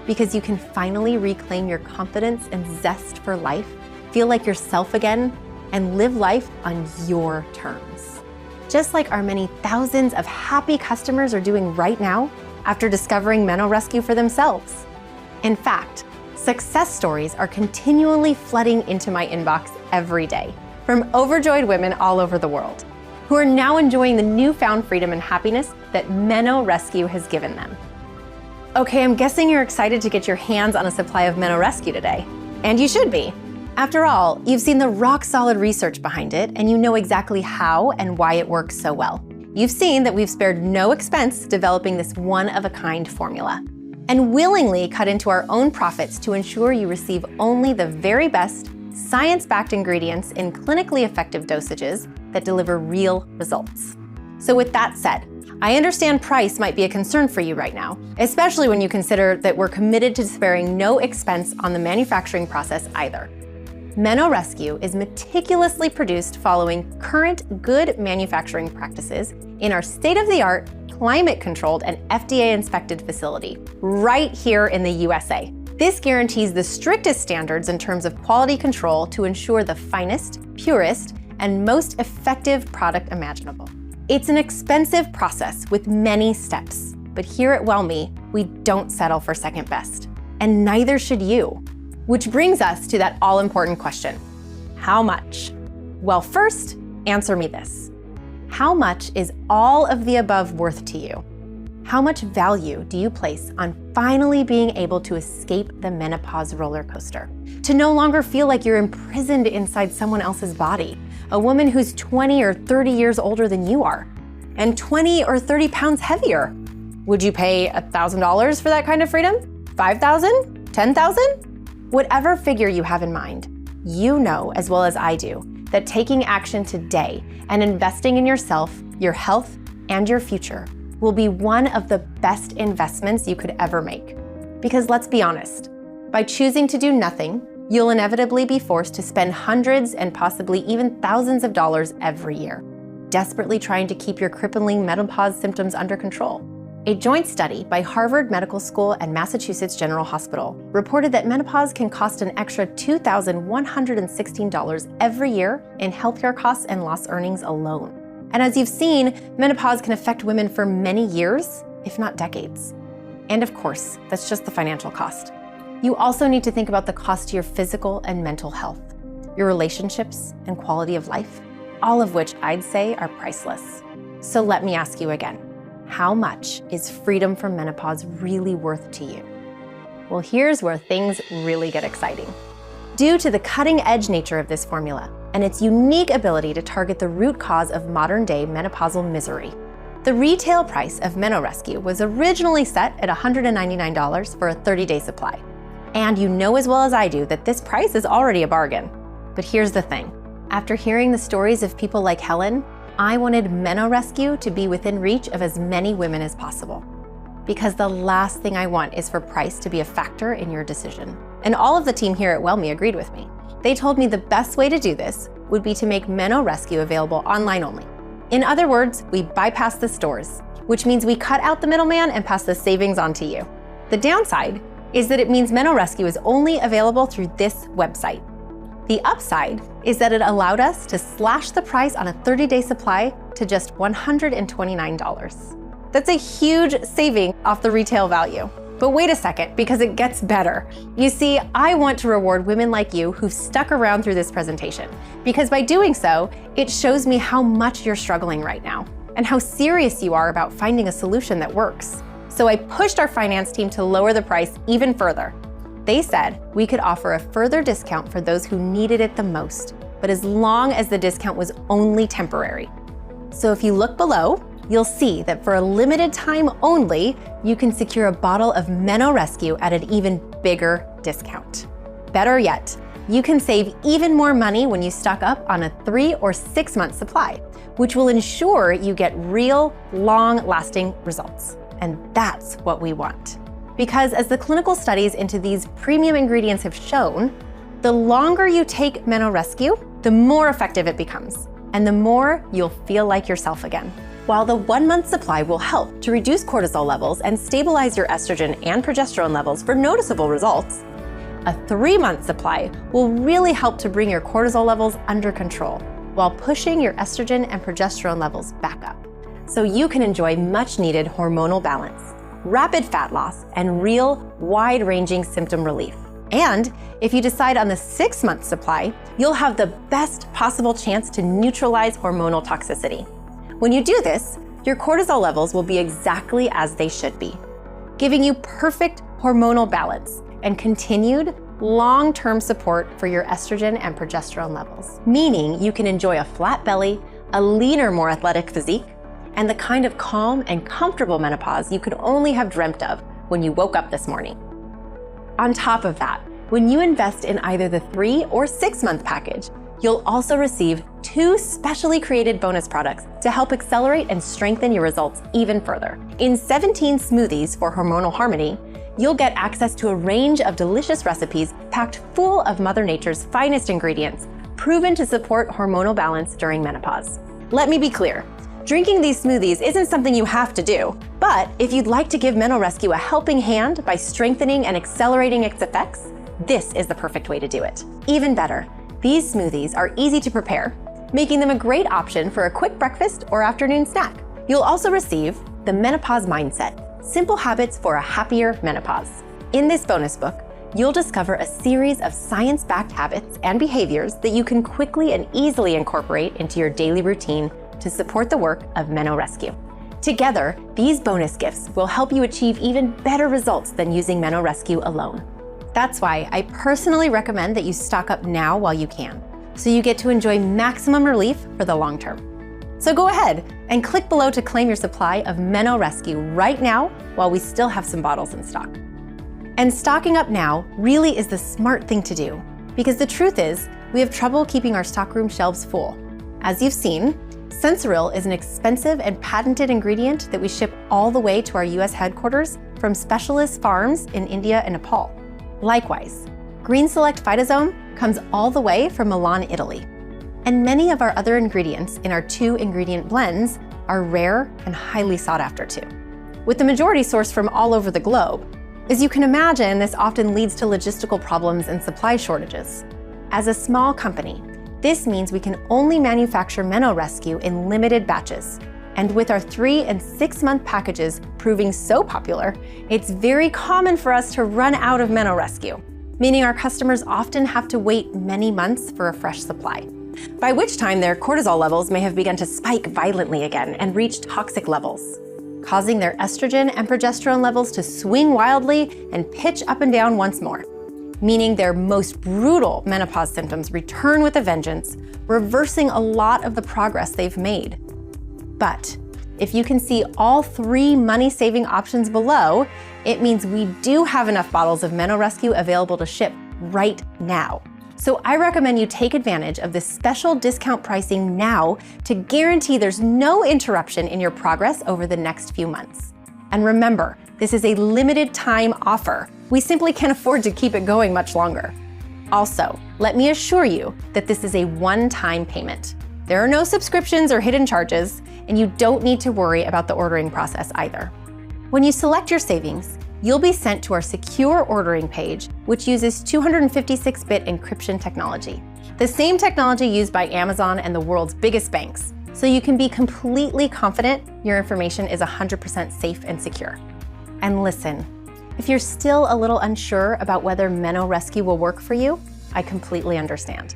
because you can finally reclaim your confidence and zest for life, feel like yourself again, and live life on your terms. Just like our many thousands of happy customers are doing right now after discovering MenoRescue for themselves. In fact, success stories are continually flooding into my inbox every day from overjoyed women all over the world who are now enjoying the newfound freedom and happiness that MenoRescue has given them. Okay, I'm guessing you're excited to get your hands on a supply of MenoRescue today. And you should be. After all, you've seen the rock-solid research behind it, and you know exactly how and why it works so well. You've seen that we've spared no expense developing this one-of-a-kind formula, and willingly cut into our own profits to ensure you receive only the very best, science-backed ingredients in clinically effective dosages that deliver real results. So with that said, I understand price might be a concern for you right now, especially when you consider that we're committed to sparing no expense on the manufacturing process either. MenoRescue is meticulously produced following current good manufacturing practices in our state-of-the-art, climate-controlled, and FDA-inspected facility right here in the USA. This guarantees the strictest standards in terms of quality control to ensure the finest, purest, and most effective product imaginable. It's an expensive process with many steps, but here at WellMe, we don't settle for second best, and neither should you. Which brings us to that all-important question, how much? Well, first, answer me this. How much is all of the above worth to you? How much value do you place on finally being able to escape the menopause roller coaster? To no longer feel like you're imprisoned inside someone else's body, a woman who's 20 or 30 years older than you are. and 20 or 30 pounds heavier. Would you pay $1,000 for that kind of freedom? $5,000? $10,000? Whatever figure you have in mind, you know as well as I do that taking action today and investing in yourself, your health, and your future will be one of the best investments you could ever make. Because let's be honest, by choosing to do nothing, you'll inevitably be forced to spend hundreds and possibly even thousands of dollars every year, desperately trying to keep your crippling menopause symptoms under control. A joint study by Harvard Medical School and Massachusetts General Hospital reported that menopause can cost an extra $2,116 every year in healthcare costs and lost earnings alone. And as you've seen, menopause can affect women for many years, if not decades. And of course, that's just the financial cost. You also need to think about the cost to your physical and mental health, your relationships and quality of life, all of which I'd say are priceless. So let me ask you again. How much is freedom from menopause really worth to you? Well, here's where things really get exciting. Due to the cutting-edge nature of this formula and its unique ability to target the root cause of modern-day menopausal misery, the retail price of MenoRescue was originally set at $199 for a 30-day supply. And you know as well as I do that this price is already a bargain. But here's the thing. After hearing the stories of people like Helen, I wanted MenoRescue to be within reach of as many women as possible. Because the last thing I want is for price to be a factor in your decision. And all of the team here at WellMe agreed with me. They told me the best way to do this would be to make MenoRescue available online only. In other words, we bypass the stores, which means we cut out the middleman and pass the savings on to you. The downside is that it means MenoRescue is only available through this website. The upside is that it allowed us to slash the price on a 30-day supply to just $129. That's a huge saving off the retail value. But wait a second, because it gets better. You see, I want to reward women like you who've stuck around through this presentation, because by doing so, it shows me how much you're struggling right now and how serious you are about finding a solution that works. So I pushed our finance team to lower the price even further. They said we could offer a further discount for those who needed it the most, but as long as the discount was only temporary. So if you look below, you'll see that for a limited time only, you can secure a bottle of MenoRescue at an even bigger discount. Better yet, you can save even more money when you stock up on a 3 or 6 month supply, which will ensure you get real, long-lasting results. And that's what we want. Because as the clinical studies into these premium ingredients have shown, the longer you take MenoRescue, the more effective it becomes, and the more you'll feel like yourself again. While the 1 month supply will help to reduce cortisol levels and stabilize your estrogen and progesterone levels for noticeable results, a 3 month supply will really help to bring your cortisol levels under control while pushing your estrogen and progesterone levels back up, so you can enjoy much needed hormonal balance, rapid fat loss, and real wide-ranging symptom relief. And if you decide on the 6 month supply, you'll have the best possible chance to neutralize hormonal toxicity. When you do this, your cortisol levels will be exactly as they should be, giving you perfect hormonal balance and continued long-term support for your estrogen and progesterone levels, meaning you can enjoy a flat belly, a leaner, more athletic physique, and the kind of calm and comfortable menopause you could only have dreamt of when you woke up this morning. On top of that, when you invest in either the 3 or 6 month package, you'll also receive 2 specially created bonus products to help accelerate and strengthen your results even further. In 17 smoothies for hormonal harmony, you'll get access to a range of delicious recipes packed full of Mother Nature's finest ingredients, proven to support hormonal balance during menopause. Let me be clear. Drinking these smoothies isn't something you have to do, but if you'd like to give MenoRescue a helping hand by strengthening and accelerating its effects, this is the perfect way to do it. Even better, these smoothies are easy to prepare, making them a great option for a quick breakfast or afternoon snack. You'll also receive the Menopause Mindset, Simple Habits for a Happier Menopause. In this bonus book, you'll discover a series of science-backed habits and behaviors that you can quickly and easily incorporate into your daily routine to support the work of MenoRescue. Together, these bonus gifts will help you achieve even better results than using MenoRescue alone. That's why I personally recommend that you stock up now while you can, so you get to enjoy maximum relief for the long term. So go ahead and click below to claim your supply of MenoRescue right now while we still have some bottles in stock. And stocking up now really is the smart thing to do, because the truth is, we have trouble keeping our stockroom shelves full. As you've seen, Sensoril is an expensive and patented ingredient that we ship all the way to our US headquarters from specialist farms in India and Nepal. Likewise, Green Select Phytosome comes all the way from Milan, Italy. And many of our other ingredients in our 2-ingredient blends are rare and highly sought after too, with the majority sourced from all over the globe. As you can imagine, this often leads to logistical problems and supply shortages. As a small company, this means we can only manufacture MenoRescue in limited batches. And with our 3- and 6-month packages proving so popular, it's very common for us to run out of MenoRescue, meaning our customers often have to wait many months for a fresh supply, by which time their cortisol levels may have begun to spike violently again and reach toxic levels, causing their estrogen and progesterone levels to swing wildly and pitch up and down once more, meaning their most brutal menopause symptoms return with a vengeance, reversing a lot of the progress they've made. But if you can see all 3 money-saving options below, it means we do have enough bottles of MenoRescue available to ship right now. So I recommend you take advantage of this special discount pricing now to guarantee there's no interruption in your progress over the next few months. And remember, this is a limited time offer. We simply can't afford to keep it going much longer. Also, let me assure you that this is a one-time payment. There are no subscriptions or hidden charges, and you don't need to worry about the ordering process either. When you select your savings, you'll be sent to our secure ordering page, which uses 256-bit encryption technology, the same technology used by Amazon and the world's biggest banks, so you can be completely confident your information is 100% safe and secure. And listen, if you're still a little unsure about whether MenoRescue will work for you, I completely understand.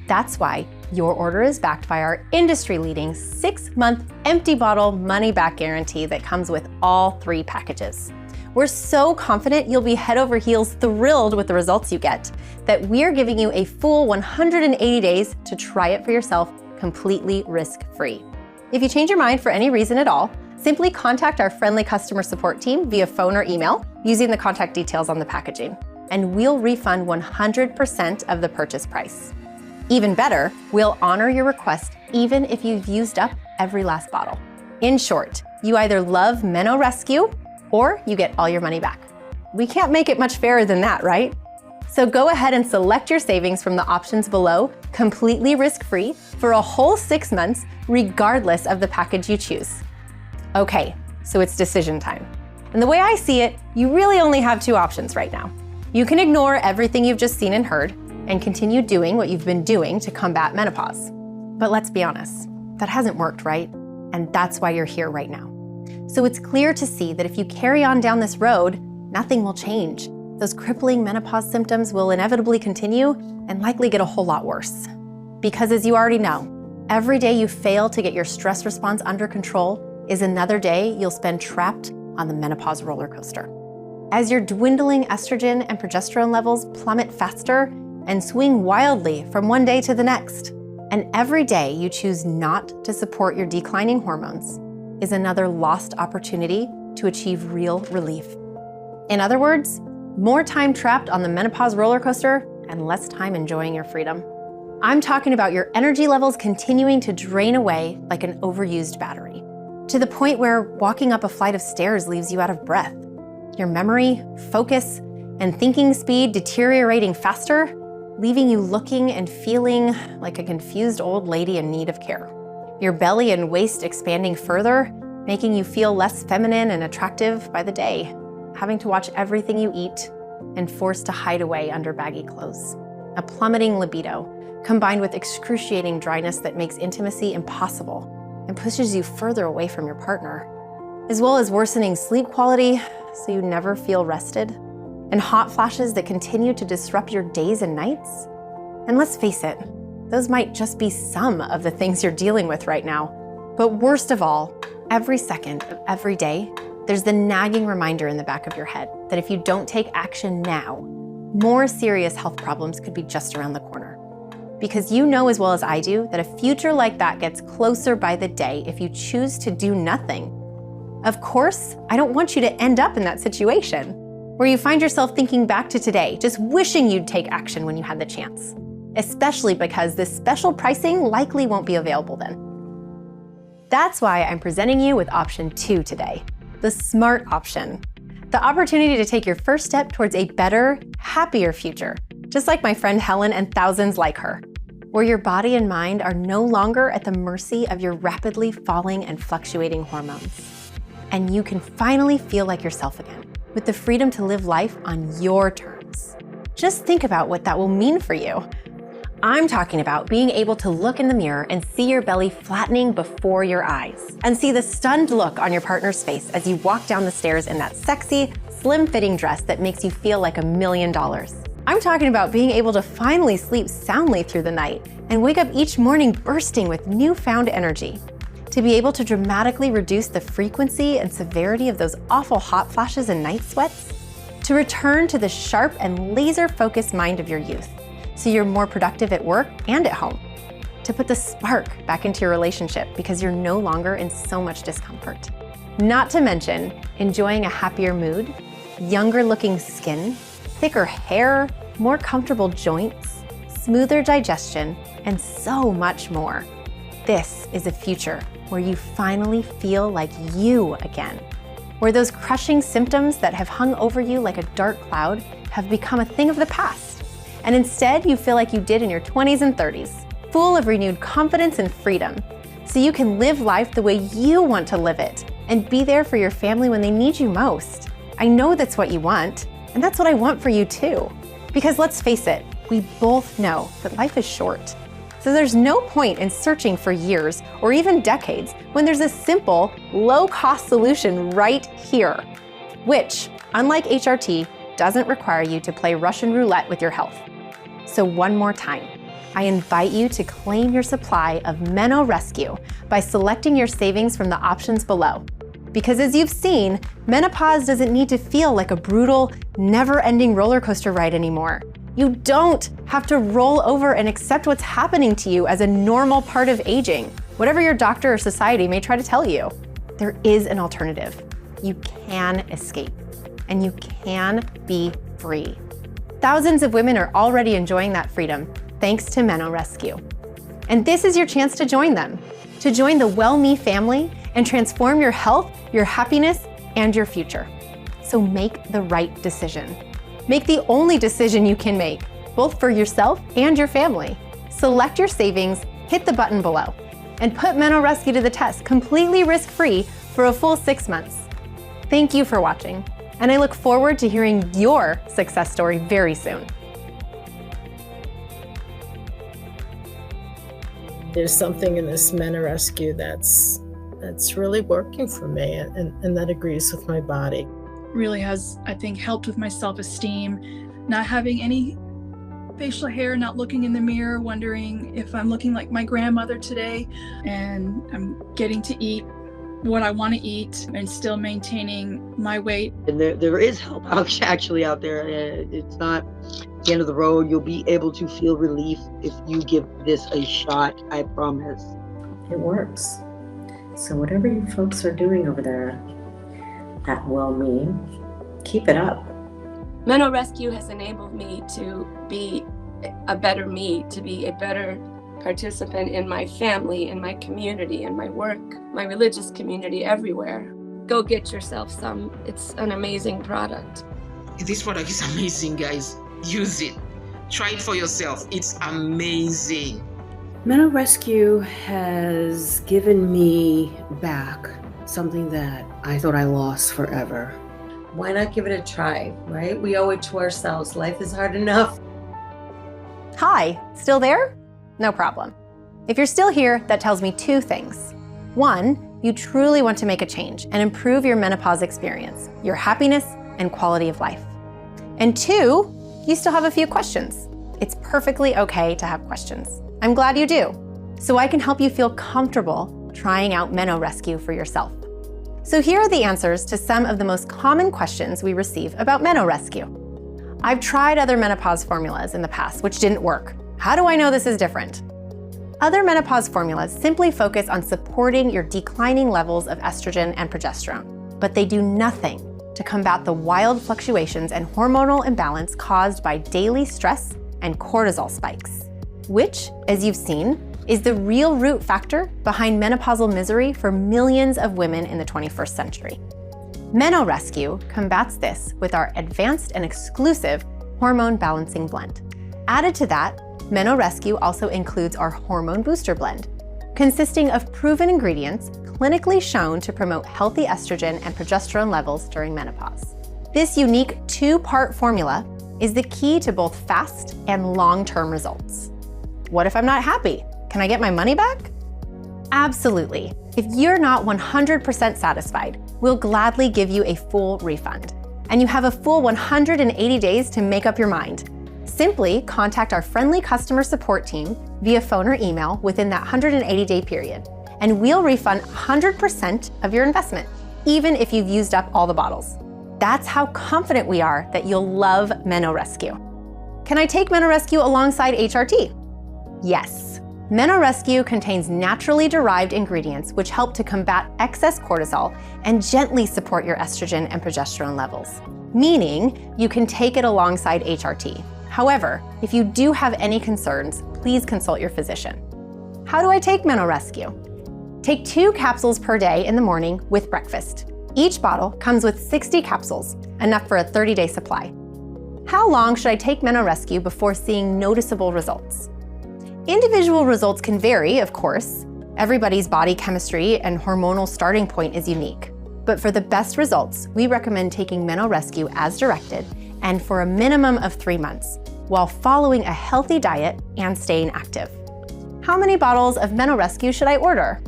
That's why your order is backed by our industry-leading 6-month empty bottle money-back guarantee that comes with all 3 packages. We're so confident you'll be head over heels thrilled with the results you get that we're giving you a full 180 days to try it for yourself completely risk-free. If you change your mind for any reason at all, simply contact our friendly customer support team via phone or email using the contact details on the packaging, and we'll refund 100% of the purchase price. Even better, we'll honor your request even if you've used up every last bottle. In short, you either love MenoRescue or you get all your money back. We can't make it much fairer than that, right? So go ahead and select your savings from the options below, completely risk-free, for a whole 6 months, regardless of the package you choose. Okay, so it's decision time. And the way I see it, you really only have 2 options right now. You can ignore everything you've just seen and heard and continue doing what you've been doing to combat menopause. But let's be honest, that hasn't worked, right? And that's why you're here right now. So it's clear to see that if you carry on down this road, nothing will change. Those crippling menopause symptoms will inevitably continue and likely get a whole lot worse. Because as you already know, every day you fail to get your stress response under control is another day you'll spend trapped on the menopause roller coaster. As your dwindling estrogen and progesterone levels plummet faster and swing wildly from one day to the next, and every day you choose not to support your declining hormones, is another lost opportunity to achieve real relief. In other words, more time trapped on the menopause roller coaster and less time enjoying your freedom. I'm talking about your energy levels continuing to drain away like an overused battery, to the point where walking up a flight of stairs leaves you out of breath. Your memory, focus, and thinking speed deteriorating faster, leaving you looking and feeling like a confused old lady in need of care. Your belly and waist expanding further, making you feel less feminine and attractive by the day, having to watch everything you eat and forced to hide away under baggy clothes. A plummeting libido, combined with excruciating dryness that makes intimacy impossible and pushes you further away from your partner, as well as worsening sleep quality so you never feel rested, and hot flashes that continue to disrupt your days and nights. And let's face it, those might just be some of the things you're dealing with right now. But worst of all, every second of every day, there's the nagging reminder in the back of your head that if you don't take action now, more serious health problems could be just around the corner. because you know as well as I do that a future like that gets closer by the day if you choose to do nothing. Of course, I don't want you to end up in that situation where you find yourself thinking back to today, just wishing you'd take action when you had the chance, especially because this special pricing likely won't be available then. That's why I'm presenting you with option 2 today, the SMART option. The opportunity to take your first step towards a better, happier future, just like my friend Helen and thousands like her, where your body and mind are no longer at the mercy of your rapidly falling and fluctuating hormones. And you can finally feel like yourself again, with the freedom to live life on your terms. Just think about what that will mean for you. I'm talking about being able to look in the mirror and see your belly flattening before your eyes, and see the stunned look on your partner's face as you walk down the stairs in that sexy, slim-fitting dress that makes you feel like $1 million. I'm talking about being able to finally sleep soundly through the night and wake up each morning bursting with newfound energy. To be able to dramatically reduce the frequency and severity of those awful hot flashes and night sweats. To return to the sharp and laser-focused mind of your youth, so you're more productive at work and at home. To put the spark back into your relationship because you're no longer in so much discomfort. Not to mention enjoying a happier mood, younger looking skin, thicker hair, more comfortable joints, smoother digestion, and so much more. This is a future where you finally feel like you again, where those crushing symptoms that have hung over you like a dark cloud have become a thing of the past. And instead, you feel like you did in your 20s and 30s, full of renewed confidence and freedom, so you can live life the way you want to live it and be there for your family when they need you most. I know that's what you want, and that's what I want for you too. Because let's face it, we both know that life is short. So there's no point in searching for years or even decades when there's a simple, low-cost solution right here, which, unlike HRT, doesn't require you to play Russian roulette with your health. So one more time, I invite you to claim your supply of MenoRescue by selecting your savings from the options below. Because as you've seen, menopause doesn't need to feel like a brutal, never-ending roller coaster ride anymore. You don't have to roll over and accept what's happening to you as a normal part of aging, whatever your doctor or society may try to tell you. There is an alternative. You can escape, and you can be free. Thousands of women are already enjoying that freedom thanks to MenoRescue. And this is your chance to join them, to join the Well Me family and transform your health, your happiness, and your future. So make the right decision. Make the only decision you can make, both for yourself and your family. Select your savings, hit the button below, and put MenoRescue to the test completely risk-free for a full 6 months. Thank you for watching, and I look forward to hearing your success story very soon. There's something in this MenoRescue that's really working for me, and that agrees with my body. Really has, I think, helped with my self-esteem, not having any facial hair, not looking in the mirror, wondering if I'm looking like my grandmother today, and I'm getting to eat what I want to eat and still maintaining my weight. And there is help actually out there. It's not the end of the road. You'll be able to feel relief if you give this a shot, I promise. It works. So whatever you folks are doing over there at Well Me, keep it up. MenoRescue has enabled me to be a better me, to be a better participant in my family, in my community, in my work, my religious community, everywhere. Go get yourself some. It's an amazing product. This product is amazing, guys. Use it. Try it for yourself. It's amazing. MenoRescue has given me back something that I thought I lost forever. Why not give it a try, right? We owe it to ourselves. Life is hard enough. Hi, still there? No problem. If you're still here, that tells me 2 things. 1, you truly want to make a change and improve your menopause experience, your happiness, and quality of life. And 2, you still have a few questions. It's perfectly okay to have questions. I'm glad you do, so I can help you feel comfortable trying out MenoRescue for yourself. So here are the answers to some of the most common questions we receive about MenoRescue. I've tried other menopause formulas in the past, which didn't work. How do I know this is different? Other menopause formulas simply focus on supporting your declining levels of estrogen and progesterone, but they do nothing to combat the wild fluctuations and hormonal imbalance caused by daily stress and cortisol spikes, which, as you've seen, is the real root factor behind menopausal misery for millions of women in the 21st century. MenoRescue combats this with our advanced and exclusive Hormone Balancing Blend. Added to that, MenoRescue also includes our Hormone Booster Blend, consisting of proven ingredients clinically shown to promote healthy estrogen and progesterone levels during menopause. This unique 2-part formula is the key to both fast and long-term results. What if I'm not happy? Can I get my money back? Absolutely. If you're not 100% satisfied, we'll gladly give you a full refund. And you have a full 180 days to make up your mind. Simply contact our friendly customer support team via phone or email within that 180-day period, and we'll refund 100% of your investment, even if you've used up all the bottles. That's how confident we are that you'll love MenoRescue. Can I take MenoRescue alongside HRT? Yes. MenoRescue contains naturally derived ingredients which help to combat excess cortisol and gently support your estrogen and progesterone levels, meaning you can take it alongside HRT. However, if you do have any concerns, please consult your physician. How do I take MenoRescue? Take 2 capsules per day in the morning with breakfast. Each bottle comes with 60 capsules, enough for a 30-day supply. How long should I take MenoRescue before seeing noticeable results? Individual results can vary, of course. Everybody's body chemistry and hormonal starting point is unique. But for the best results, we recommend taking MenoRescue as directed and for a minimum of 3 months, while following a healthy diet and staying active. How many bottles of MenoRescue should I order?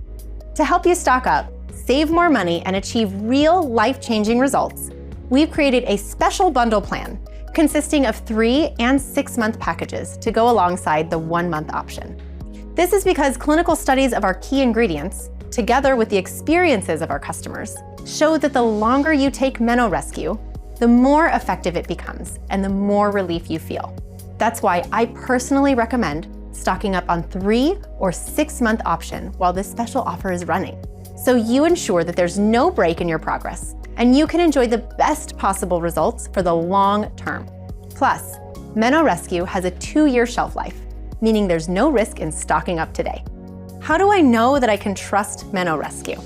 To help you stock up, save more money, and achieve real life-changing results, we've created a special bundle plan consisting of 3- and 6-month packages to go alongside the 1-month option. This is because clinical studies of our key ingredients, together with the experiences of our customers, show that the longer you take MenoRescue, the more effective it becomes and the more relief you feel. That's why I personally recommend stocking up on 3- or 6-month option while this special offer is running, so you ensure that there's no break in your progress and you can enjoy the best possible results for the long term. Plus, MenoRescue has a 2-year shelf life, meaning there's no risk in stocking up today. How do I know that I can trust MenoRescue?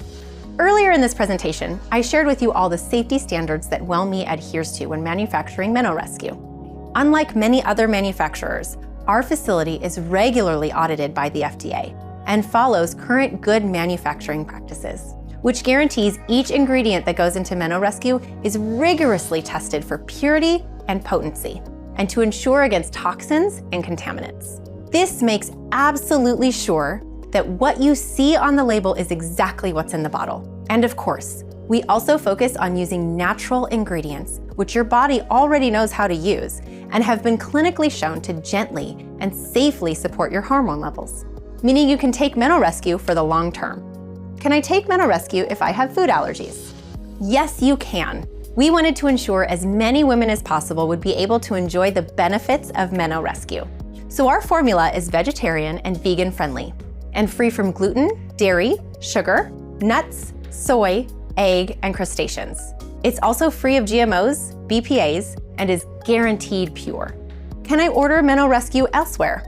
Earlier in this presentation, I shared with you all the safety standards that WellMe adheres to when manufacturing MenoRescue. Unlike many other manufacturers, our facility is regularly audited by the FDA and follows current good manufacturing practices, which guarantees each ingredient that goes into MenoRescue is rigorously tested for purity and potency, and to ensure against toxins and contaminants. This makes absolutely sure that what you see on the label is exactly what's in the bottle. And of course, we also focus on using natural ingredients, which your body already knows how to use and have been clinically shown to gently and safely support your hormone levels, meaning you can take MenoRescue for the long term. Can I take MenoRescue if I have food allergies? Yes, you can. We wanted to ensure as many women as possible would be able to enjoy the benefits of MenoRescue. So our formula is vegetarian and vegan friendly, and free from gluten, dairy, sugar, nuts, soy, egg, and crustaceans. It's also free of GMOs, BPAs, and is guaranteed pure. Can I order MenoRescue elsewhere?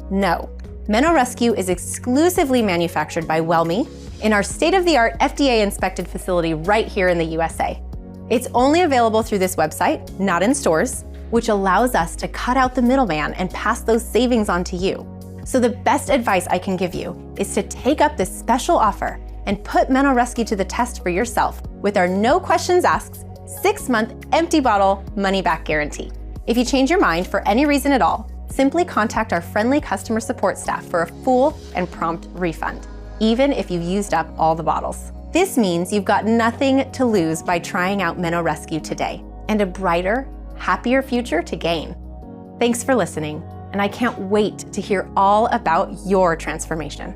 No. MenoRescue is exclusively manufactured by WellMe in our state-of-the-art FDA-inspected facility right here in the USA. It's only available through this website, not in stores, which allows us to cut out the middleman and pass those savings on to you. So the best advice I can give you is to take up this special offer and put MenoRescue to the test for yourself with our no questions asked 6-month empty bottle money-back guarantee. If you change your mind for any reason at all, simply contact our friendly customer support staff for a full and prompt refund, even if you've used up all the bottles. This means you've got nothing to lose by trying out MenoRescue today, and a brighter, happier future to gain. Thanks for listening, and I can't wait to hear all about your transformation.